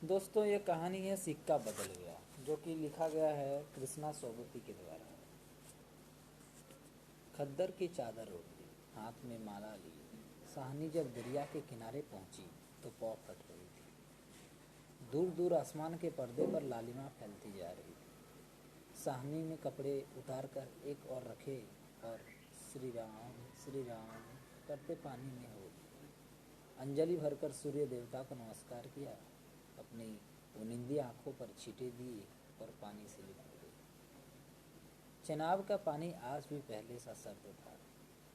दोस्तों, ये कहानी है सिक्का बदल गया, जो कि लिखा गया है कृष्णा सोबती के द्वारा। खद्दर की चादर ओढ़ ली, हाथ में माला ली, साहनी जब दरिया के किनारे पहुंची तो पौ फट रही थी। दूर दूर आसमान के पर्दे पर लालिमा फैलती जा रही थी। साहनी ने कपड़े उतार कर एक और रखे और श्री राम करते पानी में हो गई। अंजलि भरकर सूर्य देवता को नमस्कार किया, अपनी उनिंदी आंखों पर छींटे दिए और पानी से लिपट गई। चेनाब का पानी आज भी पहले सा सर्द था।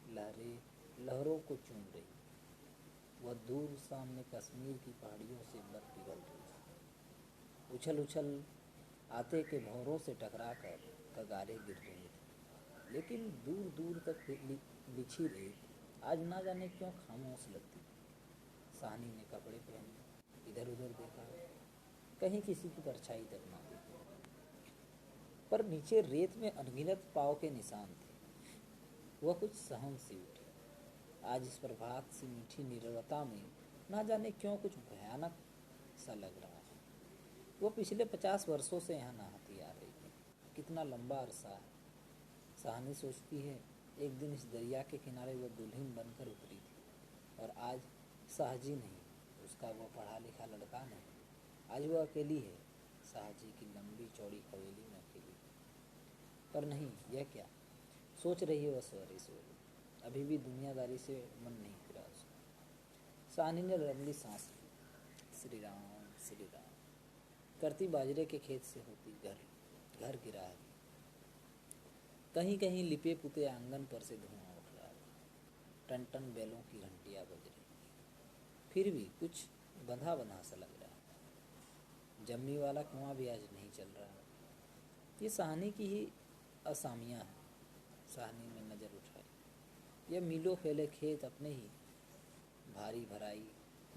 लहरें लहरों को चूम रही। वह दूर सामने कश्मीर की पहाड़ियों से बर्फ पिघल रही थी। उछल उछल आते के भंवरों से टकराकर कगारे गिर रही थी। लेकिन दूर दूर तक बिछी रेत आज ना जाने क्यों खामोश लगती थी। साहनी ने कपड़े पहने, इधर उधर देखा, कहीं किसी की परछाई तक ना दिखी। पर नीचे रेत में अनगिनत पाँव के निशान थे। वह कुछ सहम सी उठी। आज इस प्रभात सी मीठी नीरवता में ना जाने क्यों कुछ भयानक सा लग रहा है। वह पिछले 50 वर्षों से यहाँ नहाती आ रही है। कितना लंबा अरसा है। साहनी सोचती है, एक दिन इस दरिया के किनारे वह दुल्हन बनकर उतरी थी और आज साहजी नहीं, उसका वह पढ़ा लिखा लड़का नहीं। आज वह अकेली है, साहजी की लंबी चौड़ी हवेली में अकेली। पर नहीं, यह क्या सोच रही है वह सवेरे सवेरे। अभी भी दुनियादारी से मन नहीं फिरा उसका। साहनी ने लंबी सांस ली। श्री राम करती बाजरे के खेत से होती घर घर गिरा है। कहीं कहीं लिपे पुते आंगन पर से धुआं उठ रहा है। टन टन बैलों की घंटियां बज रही। फिर भी कुछ बंधा बंधा सा लग रहा है। जम्मी वाला कुआं भी आज नहीं चल रहा है। ये साहनी की ही असामियाँ हैं। साहनी ने नज़र उठाई। यह मीलों फैले खेत अपने ही भारी भराई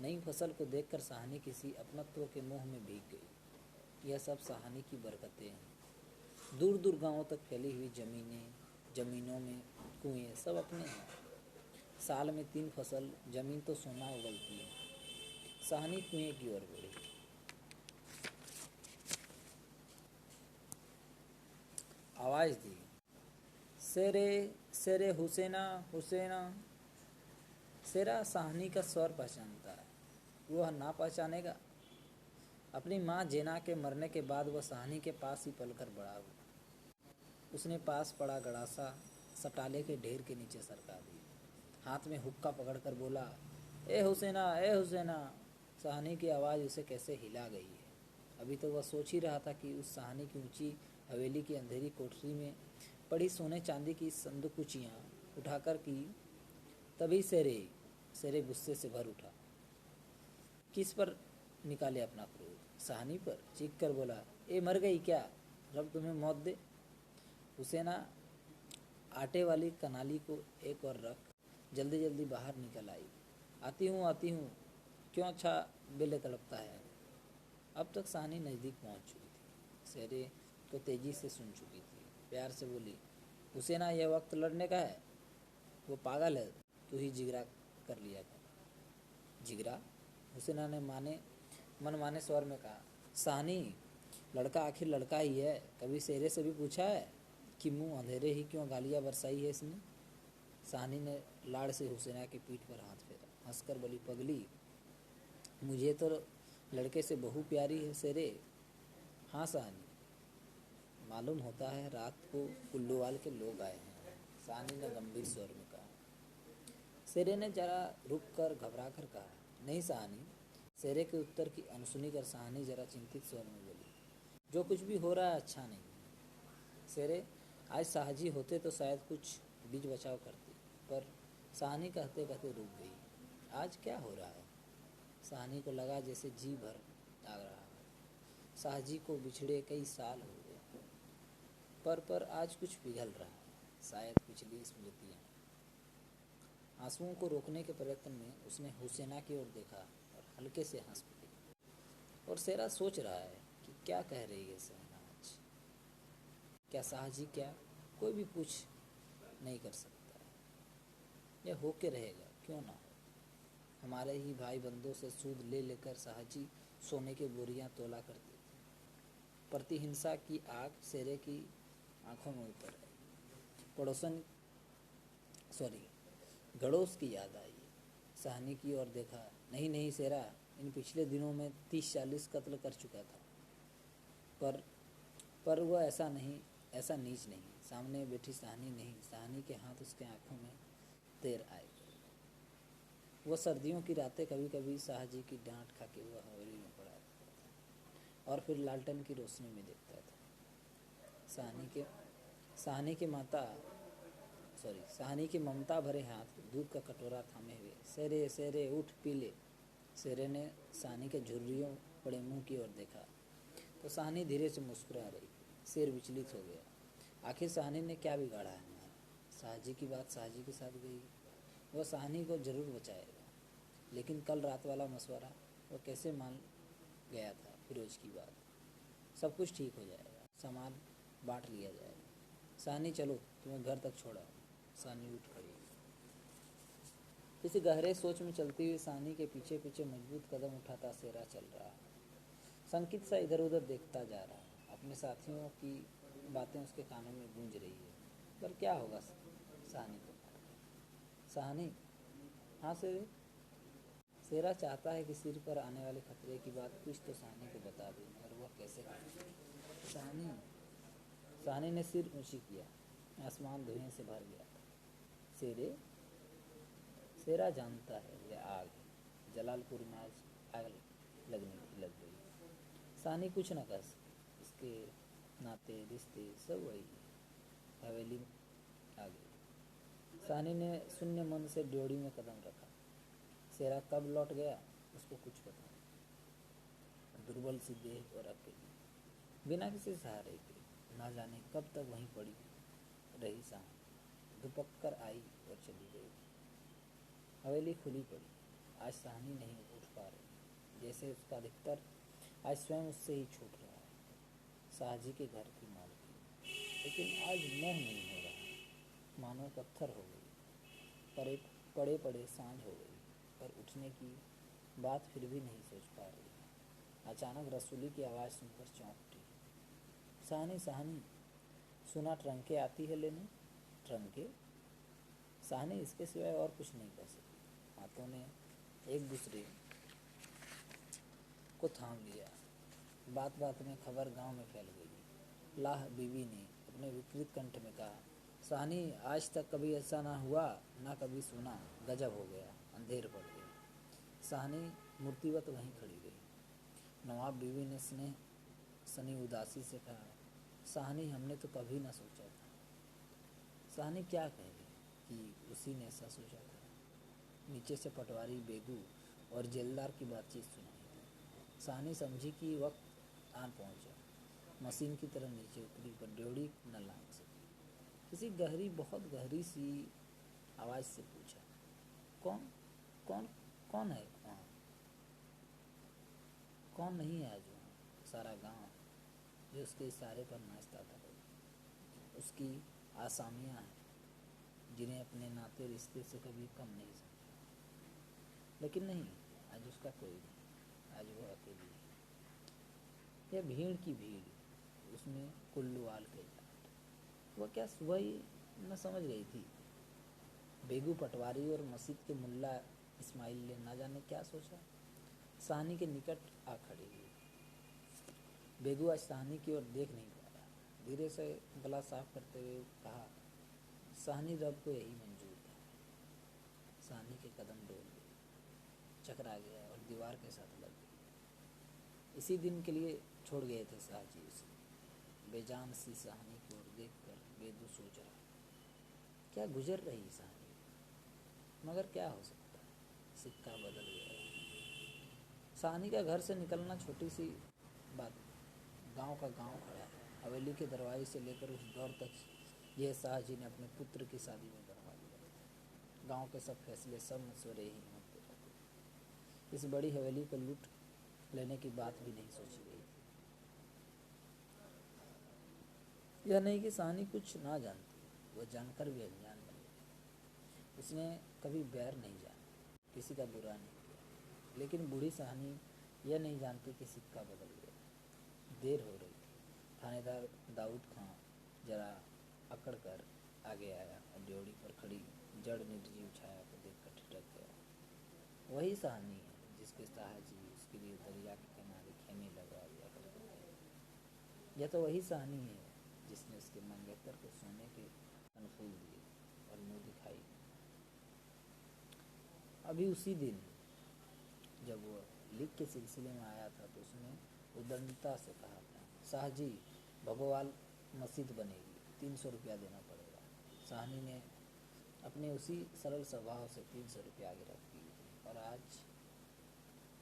नई फसल को देखकर साहनी किसी अपनत्व के मोह में भीग गई। यह सब साहनी की बरकतें हैं। दूर दूर गांवों तक फैली हुई जमीनों में कुएं सब अपने हैं। साल में 3 फसल जमीन तो सोना उगलती है। साहनी कुएं की ओर बढ़ी। आवाज़ दी, शेरे शेरे हुसैना हुसैना। शेरा साहनी का स्वर पहचानता है। वह ना पहचानेगा। अपनी माँ जेना के मरने के बाद वह साहनी के पास ही पलकर बड़ा हुआ। उसने पास पड़ा गड़ासा सटाले के ढेर के नीचे सरका दी। हाथ में हुक्का पकड़कर बोला, ए हुसैना, ए हुसैना। साहनी की आवाज़ उसे कैसे हिला गई है। अभी तो वह सोच ही रहा था कि उस साहनी की ऊंची हवेली की अंधेरी कोठरी में पड़ी सोने चांदी की संदूकुचियाँ उठाकर की। तभी शेरे शेरे गुस्से से भर उठा। किस पर निकाले अपना क्रोध? साहनी पर। चीख कर बोला, ए मर गई क्या? रब तुम्हें मौत दे। हुसैना आटे वाली कनाली को एक और रख जल्दी जल्दी बाहर निकल आई। आती हूँ। क्यों अच्छा बेले तड़पता है। अब तक साहनी नज़दीक पहुँच चुकी थी। शेरे तो तेज़ी से सुन चुकी थी। प्यार से बोली, हुसैना, यह वक्त लड़ने का है। वो पागल है, तू ही जिगरा कर लिया कर। जिगरा? हुसैना ने मन माने स्वर में कहा। साहनी, लड़का आखिर लड़का ही है। कभी शेरे से भी पूछा है कि मुंह अंधेरे ही क्यों गालियाँ बरसाई है इसने? साहनी ने लाड़ से हुसैना की पीठ पर हाथ फेरा। हंसकर बोली, पगली, मुझे तो लड़के से बहू प्यारी है शेरे। हाँ साहनी, मालूम होता है रात को कुल्लूवाल के लोग आए हैं, साहनी ने गंभीर स्वर में कहा। शेरे ने जरा रुक कर घबरा कर कहा, नहीं साहनी। शेरे के उत्तर की अनसुनी कर साहनी जरा चिंतित स्वर में बोली, जो कुछ भी हो रहा है अच्छा नहीं। शेरे, आज साहजी होते तो शायद कुछ बीच बचाव करते। पर साहनी कहते कहते रुक गई। आज क्या हो रहा है? साहनी को लगा जैसे जी भर आ रहा है। साहजी को बिछड़े कई साल हो गए। पर आज कुछ पिघल रहा है, शायद पिछली स्मृतियाँ। आंसुओं को रोकने के प्रयत्न में उसने हुसैना की ओर देखा और हल्के से हंस पड़ी। और शेरा सोच रहा है कि क्या कह रही है सहना आज। क्या साहजी, क्या कोई भी पूछ नहीं कर सकता है। यह होके रहेगा, क्यों ना हो। हमारे ही भाई बंदों से सूद ले लेकर साहजी सोने के बोरियां तोला करते थे। प्रतिहिंसा की आग शेरे की आंखों में उतर आई। पड़ोसन गड़ोस की याद आई। साहनी की ओर देखा। नहीं नहीं शेरा, इन पिछले दिनों में 30-40 कत्ल कर चुका था। पर पर वह ऐसा नीच नहीं। सामने बैठी साहनी नहीं, साहनी के हाथ उसके आंखों में देर आए। वह सर्दियों की रातें कभी कभी साहजी की डांट खा के वह हवेली में पड़ा रहता था और फिर लालटेन की रोशनी में देखता था साहनी के माता साहनी के ममता भरे हाथ दूध का कटोरा थामे हुए। शेरे शेरे उठ पी ले। शेरे ने साहनी के झुर्रियों पड़े मुंह की ओर देखा तो साहनी धीरे से मुस्कुरा रही। शेर विचलित हो गया। आखिर साहनी ने क्या बिगाड़ा है हमारा? साहजी की बात साहजी के साथ गई। वह साहनी को जरूर बचाएगा। लेकिन कल रात वाला मशवरा वह कैसे मान गया था? फिरोज की बात, सब कुछ ठीक हो जाएगा, सामान बांट लिया जाएगा। साहनी चलो, तुम्हें घर तक छोड़ा। साहनी उठ खड़ी। किसी गहरे सोच में चलती हुई साहनी के पीछे पीछे मजबूत कदम उठाता शेरा चल रहा है। संकित सा इधर उधर देखता जा रहा है। अपने साथियों की बातें उसके कानों में गूंज रही है। पर क्या होगा साहनी को? साहनी, हाँ शेरे। शेरा चाहता है कि सिर पर आने वाले खतरे की बात कुछ तो साहनी को बता दे, और वह कैसे करे? साहनी ने सिर ऊंची किया। आसमान धुएं से भर गया था। शेरा जानता है यह आग है। जलालपुर में आज आग लग गई। साहनी कुछ न कर सकी। इसके नाते रिश्ते सब वही है। हवेली आ गई। साहनी ने शून्य मन से ड्योढ़ी में कदम रखा। शेरा कब लौट गया उसको कुछ पता नहीं। दुर्बल सी देह और अकेली, बिना किसी सहारे के, ना जाने कब तक वहीं पड़ी रही साहनी। दुपक कर आई और चली गई। हवेली खुली पड़ी। आज साहनी नहीं उठ पा रही, जैसे उसका अधिकतर आज स्वयं उससे ही छूट रहा है। साहजी के घर की मालकिन, लेकिन आज मोह नहीं हो रहा। मानो पत्थर हो गई। पड़े पड़े सांझ हो गई, पर उठने की बात फिर भी नहीं सोच पा रही। अचानक रसूली की आवाज़ सुनकर चौंक उठी। साहनी साहनी, सुना ट्रंके आती है लेने। ट्रंके? साहनी इसके सिवाय और कुछ नहीं कर सकी। हाथों ने एक दूसरे को थाम लिया। बात बात में खबर गांव में फैल गई। लाह बीवी ने अपने विकृत कंठ में कहा, साहनी, आज तक कभी ऐसा ना हुआ, ना कभी सुना। गजब हो गया। अंधेर पड़ गया। साहनी मूर्तिवत वहीं खड़ी रही। नवाब बीवी ने स्नेह सनी उदासी से कहा, साहनी, हमने तो कभी ना सोचा था। साहनी क्या कहेगी कि उसी ने ऐसा सोचा था। नीचे से पटवारी बेगू और जेलदार की बातचीत सुनाई थी। साहनी समझी कि वक्त आन पहुंचा। मशीन की तरह नीचे उतरी, पर ड्योढ़ी न लांघ सकी। किसी बहुत गहरी सी आवाज़ से पूछा, कौन कौन कौन है वहाँ? कौन नहीं है आज वहाँ? सारा गांव जो उसके इशारे पर नाचता था। उसकी आसामियाँ हैं जिन्हें अपने नाते रिश्ते से कभी कम नहीं समझा। लेकिन नहीं, आज उसका कोई नहीं। आज वो अकेली है। यह भीड़ की भीड़, उसमें कुल्लूवाल के जाट। वह क्या सुबह ही न समझ गई थी? बेगू पटवारी और मस्जिद के मुल्ला इस्माइल ने ना जाने क्या सोचा। साहनी के निकट आ खड़ी हुई। बेगू आज साहनी की ओर देख नहीं पाया। धीरे से गला साफ करते हुए कहा, साहनी, रब को यही मंजूर था। साहनी के कदम डोल गए, चकरा गया और दीवार के साथ लग गई। इसी दिन के लिए छोड़ गए थे साहजी उसे। बेजान सी साहनी की ओर देखकर बेदू सोच रहा, क्या गुजर रही साहनी, मगर क्या हो सकता है, सिक्का बदल गया। साहनी का घर से निकलना छोटी सी बात। गांव का गांव खड़ा है। हवेली के दरवाजे से लेकर उस दौर तक यह साहजी ने अपने पुत्र की शादी में बनवा दिया। गांव के सब फैसले, सब मशवरे ही होते रहते। इस बड़ी हवेली को लूट लेने की बात भी नहीं सोची गई थी। यह नहीं कि साहनी कुछ ना जानती, वह जानकर भी अनजान बन गई। उसने कभी बैर नहीं जाना, किसी का बुरा नहीं। लेकिन बूढ़ी साहनी यह नहीं जानती कि सिक्का बदल गया। देर हो रही थी। थानेदार दाऊद खां जरा अकड़ कर आगे आया और ड्योढ़ी पर खड़ी जड़ निर्जीव छाया को देखकर ठिठक गया। वही साहनी है जिसके साहजी उसके लिए दरिया के किनारे खेमे लगवा दिया करते थे। यह तो वही साहनी है जिसने उसके मंगेतर को सोने के कनफूल दिए और मुँह दिखाई। अभी उसी दिन जब वह लीक के सिलसिले में आया था तो उसने उदंडता से कहा था, साहजी भगवाल मस्जिद बनेगी, 300 रुपया देना पड़ेगा। साहनी ने अपने उसी सरल स्वभाव से 300 रुपया आगे रख दिए थे। और आज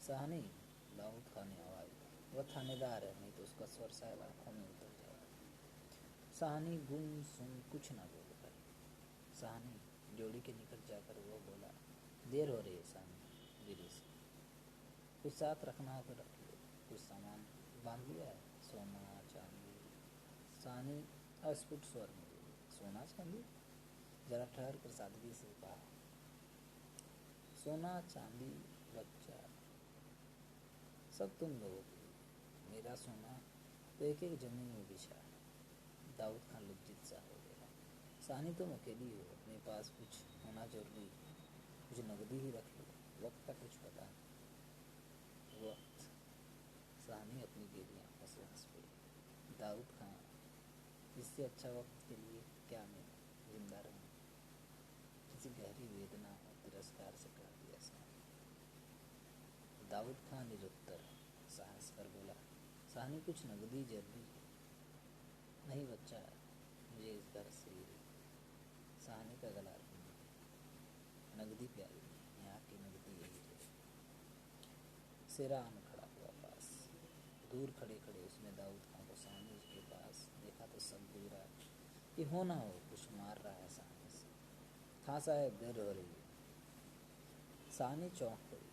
साहनी, दाऊद खान ने आवाज़ दी। वह थानेदार है, नहीं तो उसका स्वर शायद आँखों में उतर जाएगा। साहनी गुम सुम कुछ न बोल पाई। साहनी ड्योढ़ी के निकट जाकर वह बोला, देर हो रही है साहनी, धीरे से कुछ साथ रखना हो तो रख लो। कुछ सामान बांध लिया है? सोना चांदी? साहनी अस्फुट स्वर में बोली, सोना चांदी? जरा ठहर कर सादगी से कहा, सोना चांदी बच्चा सब तुम लोगों के लिए, मेरा सोना तो एक एक जमीन में बिछा है। दाऊद खान लज्जित सा हो गया। साहनी तुम अकेली हो, अपने पास कुछ होना जरूरी है, कुछ नकदी ही रख लो, वक्त का कुछ पता नहीं। वक्त? साहनी अपनी गहरी आंखों से हंस पड़ी। दाऊद खान, इससे अच्छा वक्त के लिए क्या मैं जिंदा रहूं? किसी गहरी वेदना और तिरस्कार से कह दिया साहनी। दाऊद खान निरुत्तर साहस कर बोला, साहनी कुछ नकदी जरूरी है? नहीं बच्चा, मुझे इस घर से साहनी का गला रूंध गया। नकदी प्यारी नहीं, यहाँ की नकदी यही है। सेरा आन खड़ा हुआ पास। दूर खड़े खड़े उसने दाऊद खान को साहनी के पास देखा तो सब गुजरा कि हो ना हो कुछ मार रहा है साहनी से। हाँ साहब, देर हो रही है। साहनी चौंक पड़ी।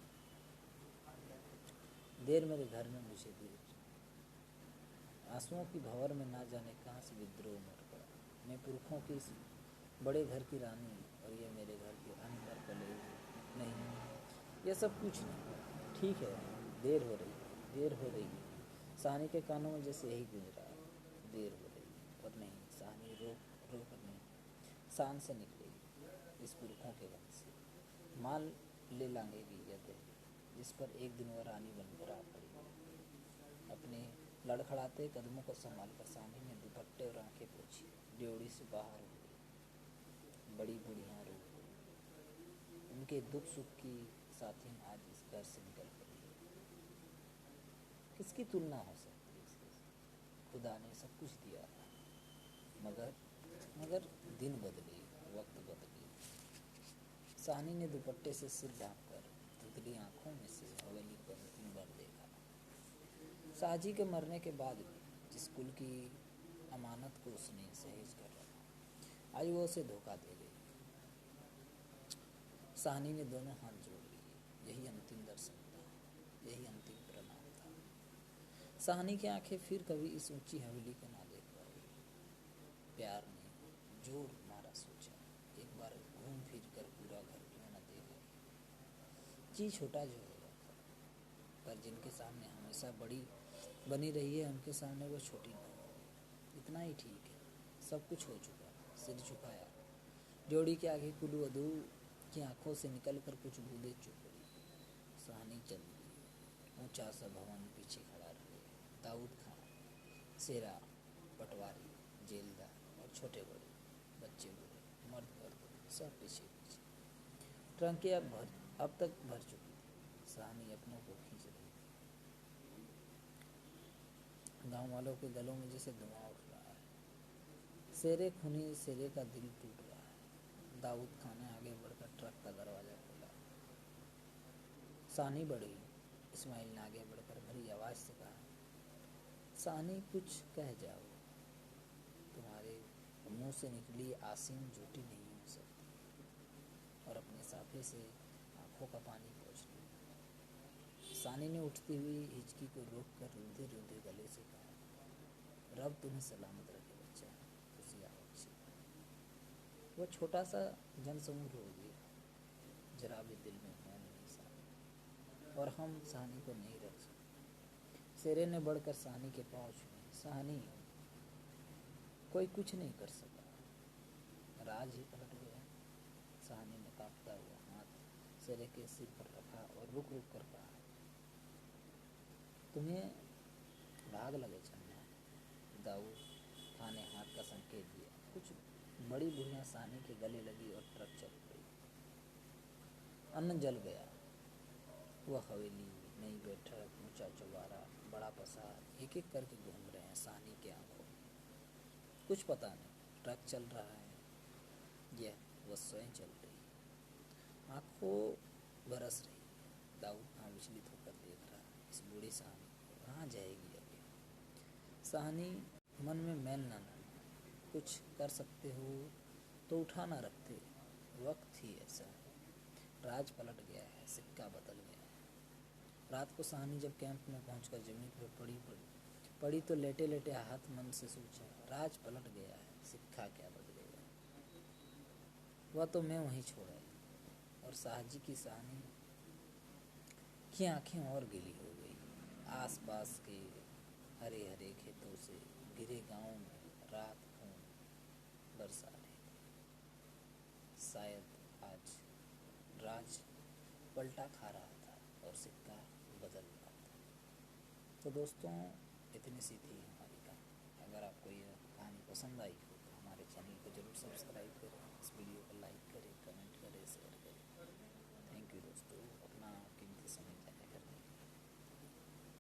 देर मेरे घर में मुझे देर। आंसुओं की भंवर में ना जाने कहाँ से विद्रोह उमड़ पड़ा। मैं पुरखों की इस बड़े घर की रानी और ये मेरे घर के अनकर पले नहीं, यह सब कुछ नहीं। ठीक है, देर हो रही है, देर हो रही है। साहनी के कानों में जैसे यही गुजरा, देर हो रही है। और नहीं, साहनी रो रो कर नहीं, शान से निकलेगी इस पुरखों के वंश से। माल ले लांगेगी यह दहली जिस पर एक दिन वह रानी बनकर आ पड़ी। अपने लड़खड़ाते कदमों को संभाल कर साहनी ने दुपट्टे और आंखें पोंछी, ड्योढ़ी से बाहर हो गई। बड़ी बूढ़ियाँ रो गई। उनके दुख सुख की साथी आज इस घर से निकल पड़ी। किसकी तुलना हो सकती है इसके साथ? खुदा ने सब कुछ दिया था, मगर मगर दिन बदले, वक्त बदले। साहनी ने दुपट्टे से सिर ढांककर धुंधली आंखों में से हवेली को अंतिम बार देखा। साहजी के मरने के बाद भी जिस कुल की अमानत को उसने सहेज कर रखा, आज वो उसे धोखा दे गई। साहनी ने दोनों हाथ जोड़ लिए। यही अंतिम दर्शन था, यही अंतिम प्रणाम था। साहनी की आंखें फिर कभी इस ऊंची हवेली को ना देख पाई। प्यार ने जोर मारा सोचा, एक बार घूम फिर कर पूरा घर क्यों न देखा। जी छोटा जो होगा, पर जिनके सामने हमेशा बड़ी बनी रही है उनके सामने वो छोटी न हो। इतना ही ठीक है, सब कुछ हो चुका। सिर झुकाया। ड्योढ़ी के आगे कुल्लू अदू की आंखों से निकल कर कुछ बूंदें चुप पड़ी। साहनी चल दी। ऊंचा सा भवन पीछे खड़ा रह गया। दाऊद खान, सेरा, पटवारी, जेलदार और छोटे बड़े, बच्चे बूढ़े, मर्द औरत सब पीछे पीछे। ट्रंकें अब तक भर चुकी थी। साहनी अपनों को खींच रही थी। गांव वालों के गलों में जैसे धुआं उठ रहा है। सेरे खूनी सेरे का दिल टूट रहा है। दाऊद खान ने आगे बढ़कर ट्रक का दरवाज़ा खोला। साहनी बढ़ी। इस्माइल ने आगे बढ़कर भरी आवाज़ से कहा, साहनी कुछ कह जाओ, तुम्हारे मुंह से निकली आसीम झूठी नहीं हो सकती। और अपने साफे से आंखों का पानी पोंछ लिया। साहनी ने उठती हुई हिचकी को रोक कर रूंधे रूंधे गले से कहा, रब तुम्हें सलामत रखे बच्चा, खुशियाँ बख्शे। वह छोटा सा जनसमूह रो गया। जरा भी दिल में मौन नहीं साहनी। और हम साहनी को नहीं रख सकते। शेरे ने बढ़कर साहनी के पाँव छुए। साहनी, कोई कुछ नहीं कर सका। राज ही पलट गया। साहनी ने कांपता हुआ हाथ शेरे के सिर पर रखा और रुक रुक कर कहा, तुम्हें भाग लगे चलना। दाऊद खां ने हाथ का संकेत दिया। कुछ बड़ी बुढ़ियां साहनी के गले लगी और ट्रक चल पड़ी। अन्न जल गया। वह हवेली, नई बैठक, ऊंचा चौबारा, बड़ा पसार एक एक करके घूम रहे हैं साहनी के आंखों में। कुछ पता नहीं, ट्रक चल रहा है, यह वह स्वयं चल रही है, आंखों बरस रही है। दाऊद खां विचलित होकर देख रहा है इस बूढ़ी साहनी को, कहाँ जाएगी अभी। साहनी मन में मैल न लाना, कुछ कर सकते हो तो उठा ना रखते। वक्त ही ऐसा है। राज पलट गया है, सिक्का बदल गया है। रात को साहनी जब कैंप में पहुंचकर जमीन पर पड़ी तो लेटे लेटे हाथ मन से सोचा, राज पलट गया है, सिक्का क्या बदलेगा। वह तो मैं वहीं छोड़ आई। और साहजी की साहनी की आंखें और गीली हो गई। आसपास के हरे हरे खेतों से घिरे गांव में रात खून बरसा रही थी। शायद आज राज पलटा खा रहा था और सिक्का बदल रहा था। तो दोस्तों, इतनी सी थी हमारी कहानी। अगर आपको यह कहानी पसंद आई हो तो हमारे चैनल को ज़रूर सब्सक्राइब करें, इस वीडियो को लाइक करें, कमेंट करें, शेयर करें। थैंक यू दोस्तों।